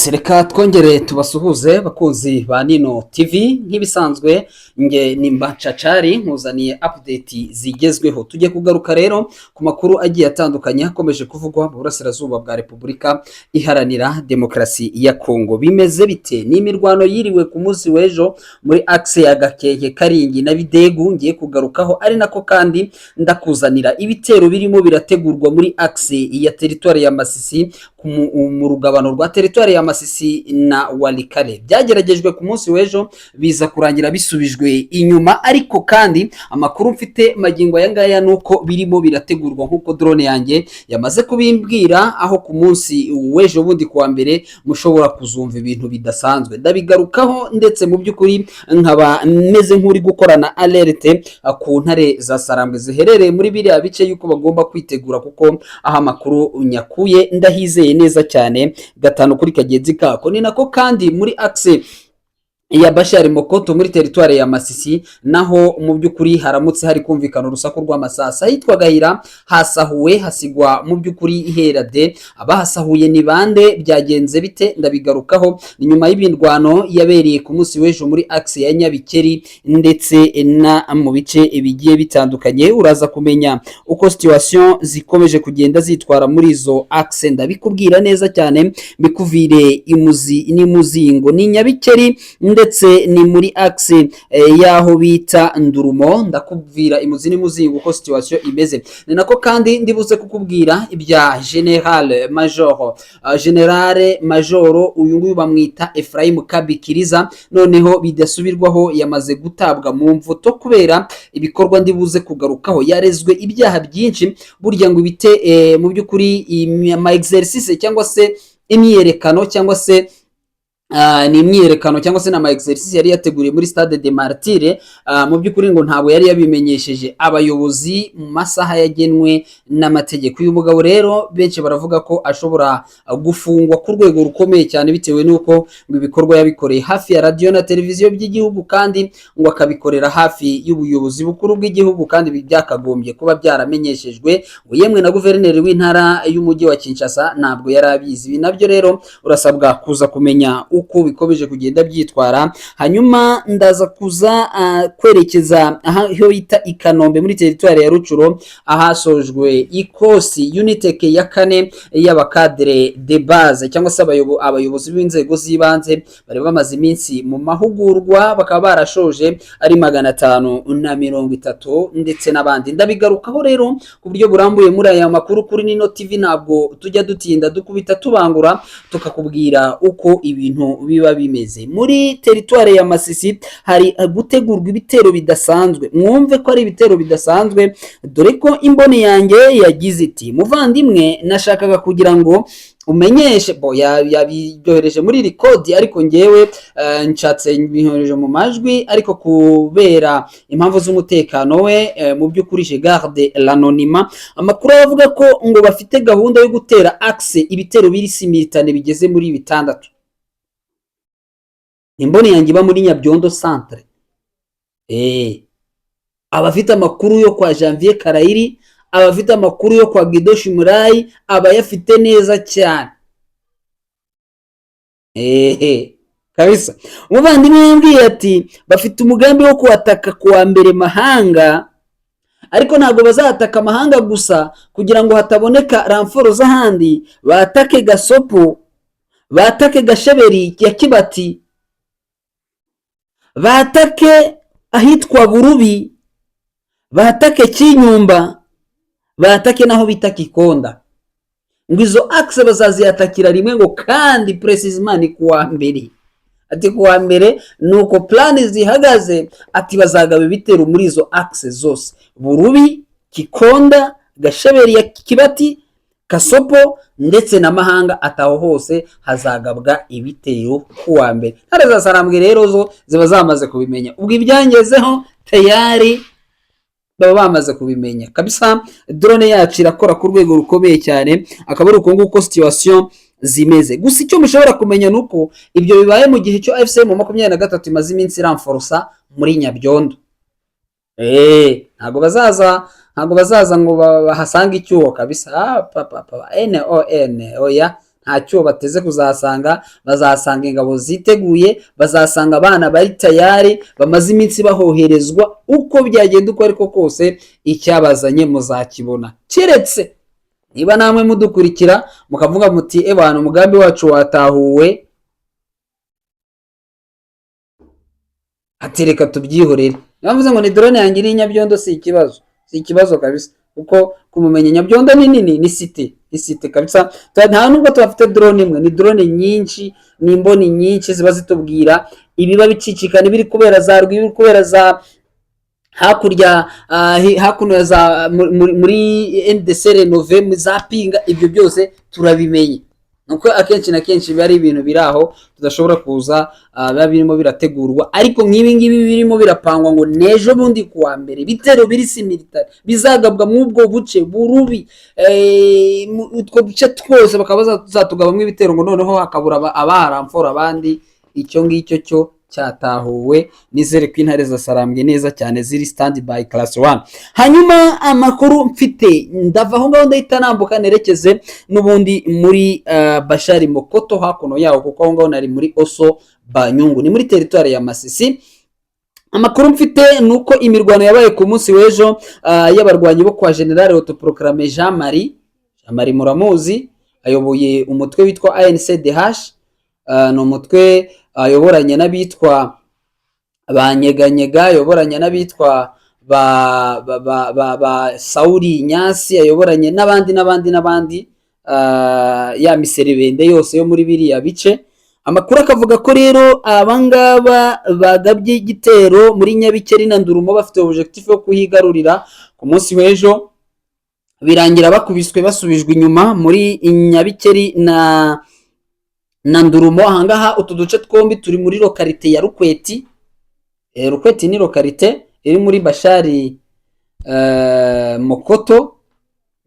Yes, reka twongere tubasuhuze bakunzi ba Nino TV nk'ibisanzwe nge nimba Cacari nkuzaniye update zigezweho. Tujye kugaruka rero ku makuru agiye atandukanye akomeje kuvugwa mu burasirazuba bwa Repubulika Iharanira Demokarasi ya Kongo. Bimeze bite? Ni imirwano yiriwe ku munsi w'ejo muri axe ya Gakenke Karingi na Bidegu ngiye kugarukaho, ari nako kandi ndakuzanira ibitero birimo birategurwa muri axe ya territoire ya Masisi mu rugabano rwa territoire ya Masisi na Walikale. Byageragejwe ku munsi w'ejo biza kurangira bisubijwe inyuma, ariko kandi amakuru mfite magingo aya ngaya nuko birimo birategurwa nkuko drone yanjye yamaze kubimbwira, aho ku munsi w'ejo bundi kuwa mbere mushobora kuzumva ibintu bidasanzwe. Ndabigarukaho ndetse mu by'ukuri nkaba meze nk'uri gukorana alerte ku ntare za Sarambwe ziherereye muri biriya bice yuko bagomba kwitegura, kuko aha makuru nyakuye ndahizeye neza cyane gatanu kuri kagenzi kako. Ni nako kandi muri axe ya Bashari Mokoto muri territoire ya Masisi naho mu by'ukuri haramutse hari kumvikana urusaku rw'amasasa hitwa Gahira, hasahuwe hasigwa mu by'ukuri iherade. Abahasahuye ni bande, byagenze bite? Ndabigarukaho. Ni nyuma y'ibindwano yabereye ku munsi w'ejo muri axe ya Nyabikeri ndetse na mu bice bigiye bitandukanye. Uraza kumenya uko situation zikomeje kugenda zitwara muri izo axe, ndabikubwira neza cyane bikuvire imuzi n'imuzingo. Ni Nyabikeri ndetse ni muri axe yaho bita Ndurumo, ndakubwira imuzi n'imuzingo uko situation imeze. Ni nako kandi ndibuze kukubwira ibya General Major uyu nguyu bamwita Ephraim Kabikiriza, noneho bidasubirwaho yamaze gutabwa mu mvuto kubera ibikorwa ndibuze kugarukaho. Yarezwe ibyaha byinshi, burya ngo ibite mu by'ukuri ama exercice cyangwa se imyerekano cyangwa se ni imyerekano cyangwa se n'ama exercice yari yateguriye muri Stade de Martyrs, mu by'ukuri ngo ntabwo yari yabimenyesheje abayobozi mu masaha yagenwe n'amategeko. Uyu mugabo rero benshi baravuga ko ashobora gufungwa ku rwego rukomeye cyane bitewe n'uko ngo ibikorwa yabikoreye hafi ya radio na televiziyo by'igihugu, kandi ngo akabikorera hafi y'ubuyobozi bukuru bw'igihugu, kandi byakagombye kuba byaramenyeshejwe ngo yemwe na guverineri w'intara y'umujyi wa Kinshasa ntabwo yari abizi. Ibi nabyo rero urasabwa kuza kumenya uko bikomeje kugenda byitwara. Hanyuma ndaza kuza kwerekeza aho yita Ikanombe muri territoire ya Rucuro, ahasojwe ikosi unitec ya kane y'abakadre de base cyangwa se abayobozi b'inzego z'ibanze bari bamaze iminsi mu mahugurwa, bakaba barashoje ari 530 ndetse n'abandi. Ndabigarukaho rero ku buryo burambuye muri aya makuru kuri Nino TV. Ntabwo tujya dutinda dukubita tubangura tukakubwira uko ibintu biba bimeze. Muri territoire ya Masisi hari gutegurwa ibitero bidasanzwe. Mwumve ko ari ibitero bidasanzwe, dore ko imboni yanjye yagize iti muvandimwe nashakaga kugira ngo umenyeshe yabyohereje muri record, ariko ngewe nshatse bihoreje mu majwi, ariko kubera impamvu z'umutekano we mu by'ukuri je garde l'anonymat. Amakuru avuga ko ngo bafite gahunda yo gutera axe ibitero biri similitane bigeze muri 6. Imboni yanjye iba muri Nyabyondo centre. Abafite amakuru yo kwa Janvier Karayiri, abafite amakuru yo kwa Guido Shimurayi abayafite neza cyane. Kabisa. Umuvandimwe yambwiye ati bafite umugambi wo kuataka kuwa mbere mahanga, ariko ntabwo bazataka amahanga gusa kugira ngo hataboneka ramforo z'ahandi. Batake Gasopo, batake Gasheberi ya Kibati, batake ahitwa Burubi, batake Kinyumba, batake naho bita Kikonda. Ngo izo axe bazaziyatakira rimwe, ngo kandi precisement kuwa mbere. Ati kuwa mbere nuko plan zihagaze, ati bazagaba ibitero muri izo axe zose: Burubi, Kikonda, Gasheberi ya Kibati, Kasopo ndetse na mahanga. Ataho hose hazagabwa ibitero kuwa mbere. Ntare za Sarambwe rero zo ziba zamaze kubimenya, ubwo ibyangezeho tayari baba bamaze kubimenya kabisa. Drone yacu irakora ku rwego rukomeye cyane, akaba ari uko nguko situation zimeze. Gusa icyo mushobora kumenya nuko ibyo bibaye mu gihe cyo FCM 23 imaze iminsi ramforsa muri Nyabyondo. Ntago bazaza ngo bahasanga icyuho kabisa. Oya ntacyo bateze kuzahasanga, bazahasanga ingabo ziteguye, bazahasanga abana bari tayari bamaze iminsi bahoherezwa. Uko byagenda uko ariko kose icyabazanye muzakibona, keretse niba namwe mudukurikira mukavuga muti abantu umugambi wacu watahuwe, atereka tubyihorere. Navuze ngo ni drone yanjye iri Nyabyondo, si ikibazo kabisa, kuko kumumenya Nyabyondo ni nini, ni site kabisa. Nta nubwo tubafite drone imwe, ni drone nyinshi, ni imboni nyinshi ziba zitubwira ibiba bicicikana, biri kubera za Rwiri, biri kubera za hakurya hakuno za muri NDC Renove za Pinga, ibyo byose turabimenye. Nuko akenshi na kenshi biba ari ibintu biri aho tudashobora kuza biba birimo birategurwa, ariko nk'ibi ngibi birimo birapangwa ngo nejo bundi kuwa mbere bitero biri similitari bizagabwa mu ubwo buce burubi, utwo duce twose bakaba bazatugabamwe ibitero, ngo noneho hakabura abaramfora abandi. Icyo ngicyo cyo cyatahuwe, nizere ko intare zasarambwe neza cyane ziri stand by class 1. Hanyuma amakuru mfite ndava aho ngaho ndahita nambuka nerekeze n'ubundi muri Bashari Mokoto hakuno yaho, kuko aho ngaho nari muri Oso Banyungu, ni muri territoire ya Masisi. Amakuru mfite nuko imirwano yabaye ku munsi w'ejo y'abarwanyi bo kwa General Autoproclamé Jean Marie Muramuzi, ayoboye umutwe witwa ANCDH, no mutwe ayoboranye n'abitwa Banyeganyega, ayoboranye n'abitwa ba Sauri Nyasi, ayoboranye n'abandi ya miseribende yose yo muri biriya bice. Amakuru akavuga ko rero abangaba bagabye igitero muri Nyabikeri na Ndurumo bafite objectif yo kuhigarurira ku munsi w'ejo, birangira bakubiswe basubijwe inyuma muri Nyabikeri na Ndurumo. Ahangaha utu duce twombi turi muri lokalite ya Rukweti. Rukweti ni lokalite iri muri Bashari Mokoto,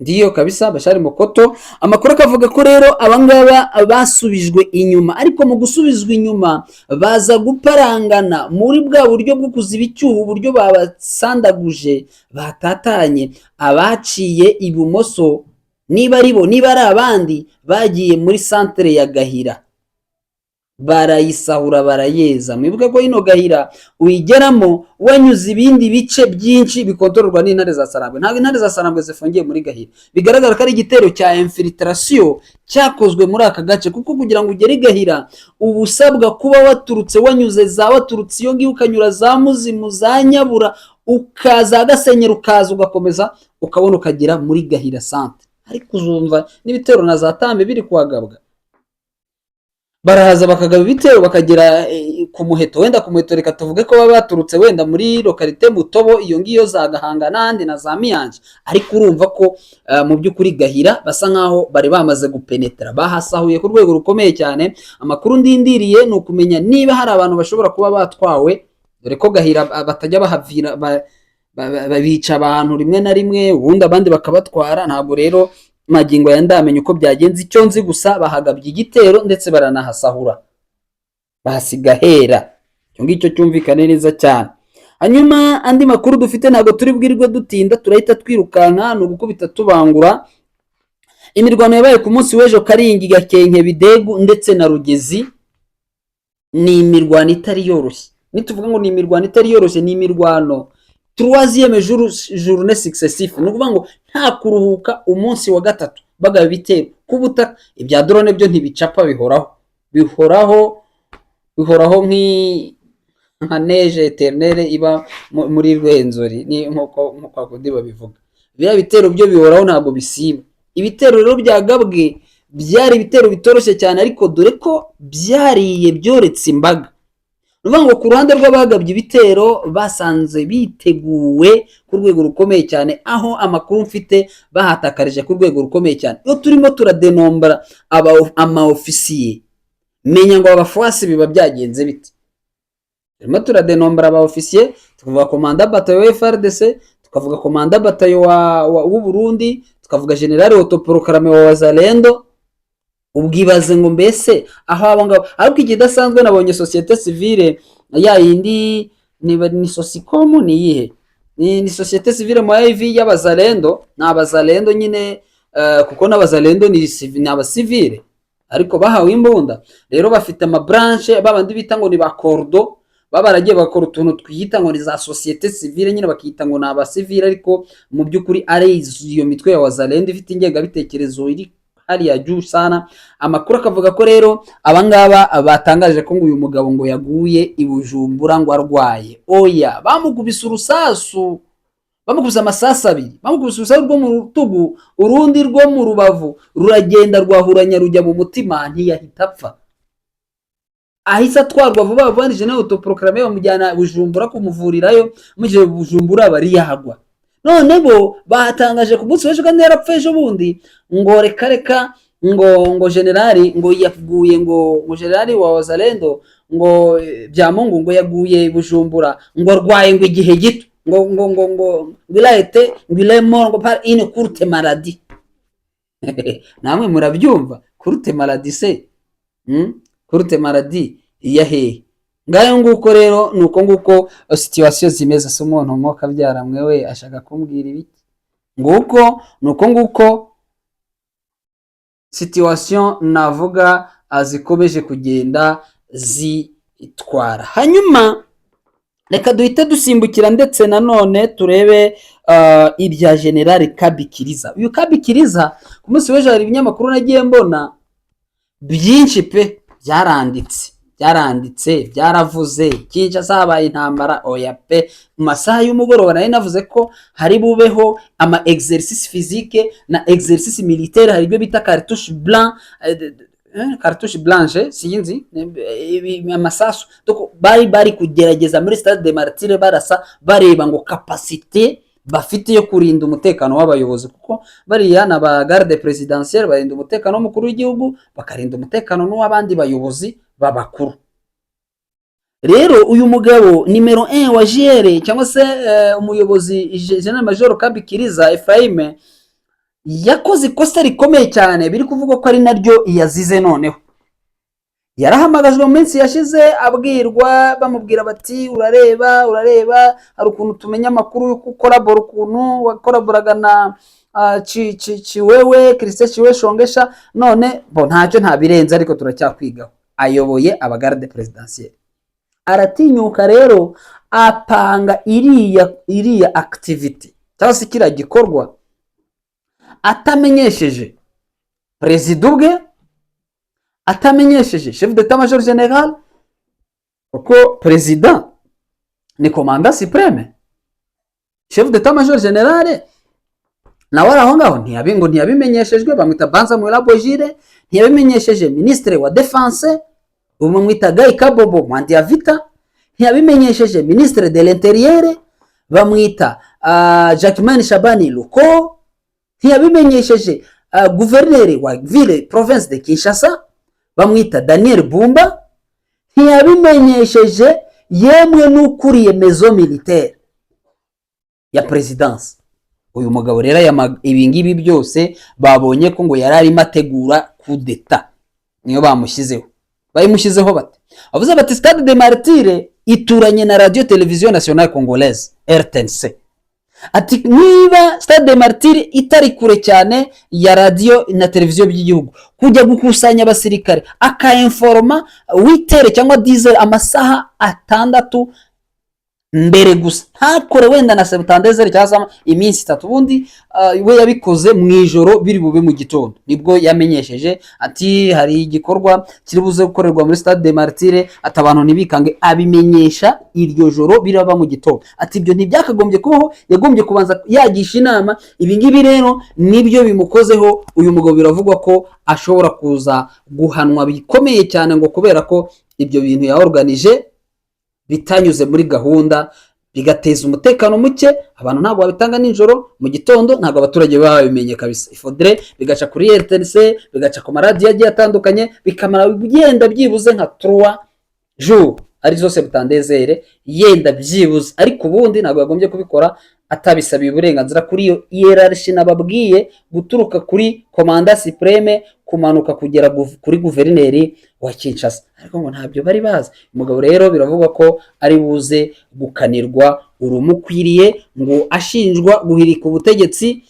ndiyo kabisa Bashari Mokoto. Amakuru akavuga ko rero abangaba basubijwe inyuma, ariko mu gusubizwa inyuma baza guparangana muri bwa buryo bwo kuziba icyuho, uburyo babasandaguje batatanye. Abaciye ibumoso niba ari bo niba ari abandi bagiye muri centre ya Gahira barayisahura barayeza. Mwibuke ko ino Gahira uyigeramo wanyuze ibindi bice byinshi bikontororwa n'intare za Sarambwe. Ntabwo intare za Sarambwe zifungiye muri Gahira, bigaragara ko ari igitero cya infiltration cyakozwe muri aka gace, kuko kugira ngo ugere Gahira ubusabwa kuba waturutse wanyuze waturutse iyo ngiyo ukanyura za Muzimu za Nyabura ukaza Gasenyera ukaza ugakomeza ukabona ukagera muri Gahira centre. Ariko uzumva n'ibitero na za Tambe biri kuhagabwa, barahaza bakagaba ibitero bakagera ku Muheto. Wenda ku Muheto reka tuvuge ko baba baturutse wenda muri lokalite Mutobo, iyo ngiyo za Gahanga n'andi na za Miyanje, ariko urumva ko mu by'ukuri Gahira basa nkaho bari bamaze gupenetra, bahasahuye ku rwego rukomeye cyane. Amakuru ndindiriye ni ukumenya niba hari abantu bashobora kuba batwawe, dore ko Gahira batajya bahavira babica abantu rimwe na rimwe ubundi abandi bakabatwara. Ntabwo rero magingo ya ndamenye uko byagenze, icyo nzi gusa bahagabye igitero ndetse baranahasahura bahasiga hera. Icyo ngicyo cyumvikane neza cyane. Hanyuma andi makuru dufite ntabwo turi bwirirwe dutinda, turahita twirukanka no gukubita tubangura. Imirwano yabaye ku munsi w'ejo Karingi, Gakenke, Bidegu ndetse na Rugezi, ni imirwano itari yoroshye. Nituvuga ngo ni imirwano itari yoroshye, ni imirwano troisième journée successif, no kuvuga ngo nta kuruhuka umunsi wa gatatu bagaba bitero ku butaka. Ibya drone byo ntibicapa, bihoraho nka neige éternelle iba muri Rwenzori, ni nko kwakundi babivuga. Bya bitero byo bihoraho ntabwo bisiba. Ibitero rero byagabwe byari ibitero bitoroshye cyane, ariko dore ko byariye byoretse imbaga. Nuvuga ngo ku ruhande rw'abagabye ibitero basanze biteguwe ku rwego rukomeye cyane, aho amakuru mfite bahatakarije ku rwego rukomeye cyane. Iyo turimo turadenombra ama officier, menya ngo abafwasi biba byagenze bite. Turimo turadenombra aba officier, tukavuga komanda batayo wa FARDC, tukavuga komanda batayo w'u Burundi, tukavuga General Autoproclamé wa Wazalendo. Ubwibaze ngo mbese aho abo ngabo. Ariko ikidasanzwe nabonye societe civile ya yindi ni Sosicom ni yihe, ni societe civile mu IV y'Abazalendo, n'Abazalendo nyine kuko n'Abazalendo ni abasivile. ariko bahawe imbunda. Rero bafite amabranche babandi bita ngo ni ba cordo, baragiye bakora utuntu twiyita ngo ni za societe civile, nyine bakiyita ngo ni abasivile, ariko mu by'ukuri ari iyo mitwe ya wazalendo ifite ingengabitekerezo iri hariya juu sana. Amakuru akavuga ko rero abangaba batangaje ko ngo uyu mugabo ngo yaguye i Bujumbura ngo arwaye. Oya, bamukubise urusasu, bamukubise amasasa abiri, bamukubise urusasu rwo mu rutugu, urundi rwo mu rubavu, ruragenda rwahuranya rujya mu mutima, ntiyahita apfa. Ahise atwarwa vuba vanije na autoproclamé bamujyana Bujumbura kumuvurirayo, muje Bujumbura bari yahagwa. None bo batangaje ku munsi w'ejo kandi yarapfeje bundi ngo reka ngo generali ngo yaguye ngo generali wa wazalendo ngo Byamungu ngo yaguye Bujumbura ngo arwaye ngo igihe gito ngo bilaete bilemo ngo par une courte maladie. Namwe murabyumva courte maladie se courte maladie yahe ngayo nguko. Rero nuko nguko situation zimeze. Se umuntu mwoka byaramwe we ashaka kumbwira ibiki nguko, nuko nguko situation navuga azikomeje kugenda zitwara. Hanyuma reka duhite dusimbukira ndetse nanone turebe ibya generali Kabikiriza. Uyu Kabikiriza ku munsi w'ejo hari ibinyamakuru nagiye mbona byinshi pe byaranditse byaravuze Kinshasa habaye intambara. Oya pe, mu masaha y'umugoroba nari navuze ko hari bubeho ama exercice physique na exercice militaire, hari ibyo bita cartouche blanche sinzi amasasu. Bari kugerageza muri Stade des Martyrs barasa bareba ngo capacité bafite yo kurinda umutekano w'abayobozi, kuko bariya na ba garde présidentielle barinda umutekano w'umukuru w'igihugu, bakarinda umutekano n'uw'abandi bayobozi babakuru. Rero uyu mugabo numero 1 wa JR cyangwa se umuyobozi General Major Kabikiriza Ephraim yakoze ikosa rikomeye cyane, biri kuvuga ko ari naryo yazize. Noneho yarahamagajwe mu minsi yashize abwirwa, bamubwira bati urareba hari ukuntu tumenya amakuru yo gukorabora, ukuntu wakoraboraga na Chiwewe Christian Chiwewe Shongesha. None bo ntacyo ntabirenze, ariko turacyakwigaho. Ayoboye abagarde presidentielle, aratinyuka rero apanga iriya activity cyangwa se kira gikorwa atamenyesheje president ubwe, atamenyesheje chef d'état major général, kuko president ni commandant supreme, chef d'état major général nawe araho ngaho ntiyabimenyeshejwe. Bamwita Banza Mwirabojire, ntiyabimenyesheje ministre wa defense bamwita Gaye Kabobo Mandi ya Vita, ntiyabimenyesheje ministre de l'intérieur bamwita Jacquemain Shabani Luko, ntiyabimenyesheje gouverneur wa ville province de Kinshasa bamwita Daniel Bumba, ntiyabimenyesheje yemwe n'ukuriye maison militaire ya présidence. Uyu mugabo rero ibingibi byose babonye ko ngo yarari mategura coup d'état, niyo bayimushyizeho bate. Avuze bati Stade des Martyrs ituranye na Radio Television Nationale Congolaise RTNC. Ati niba Stade des Martyrs itari kure cyane ya radio na televiziyo by'igihugu, kujya gukusanya abasirikare akainforma 8h cyangwa 10h, amasaha 6 mbere gusa, ntakore wenda na septandezeri cyangwa iminsi 3, ubundi we yabikoze mu ijoro biri bube mu gitondo. Nibwo yamenyesheje ati hari igikorwa kiri buze gukorerwa muri Stade des Martyrs, ati abantu nibikange, abimenyesha iryo joro biraba mu gitondo. Ati ibyo ntibyakagombye kubaho, yagombye kubanza yagisha inama. Ibi ngibi rero nibyo bimukozeho. Uyu mugabo biravugwa ko ashobora kuza guhanwa bikomeye cyane, ngo kubera ko ibyo bintu yaorganije bitanyuze muri gahunda, bigateza umutekano muke. Abantu ntabwo babitanga nijoro, mu gitondo ntabwo abaturage baba babimenye kabisa. Ifodre bigaca kuri RTNC, bigaca ku maradiyo agiye atandukanye, bikamara bigenda byibuze nka 3 jours ari zo septandezere yenda byibuze. Ariko ubundi ntabwo yagombye kubikora atabisabiye uburenganzira kuri iyo hierarchie nababwiye, guturuka kuri commandant supreme kumanuka kugera kuri guverineri wa Kinshasa. Ariko ngo ntabyo bari bazi. Umugabo rero biravugwa ko ari buze gukanirwa urumukwiriye, ngo ashinjwa guhirika ubutegetsi,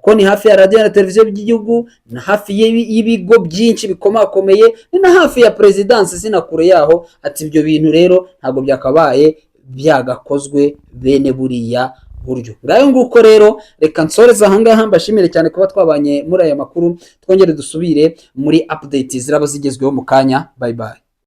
kuko ni hafi ya radio na televiziyo by'igihugu, na hafi y'ibigo byinshi bikomakomeye, ni na hafi ya presidence sinakure yaho. Ati ibyo bintu rero ntabwo byakabaye byagakozwe bene buriya buryo. Ngayo nguko rero reka nsoreza ahangaha, mbashimire cyane kuba twabanye muri aya makuru, twongere dusubire muri update ziraba zigezweho mu kanya. Bye bye.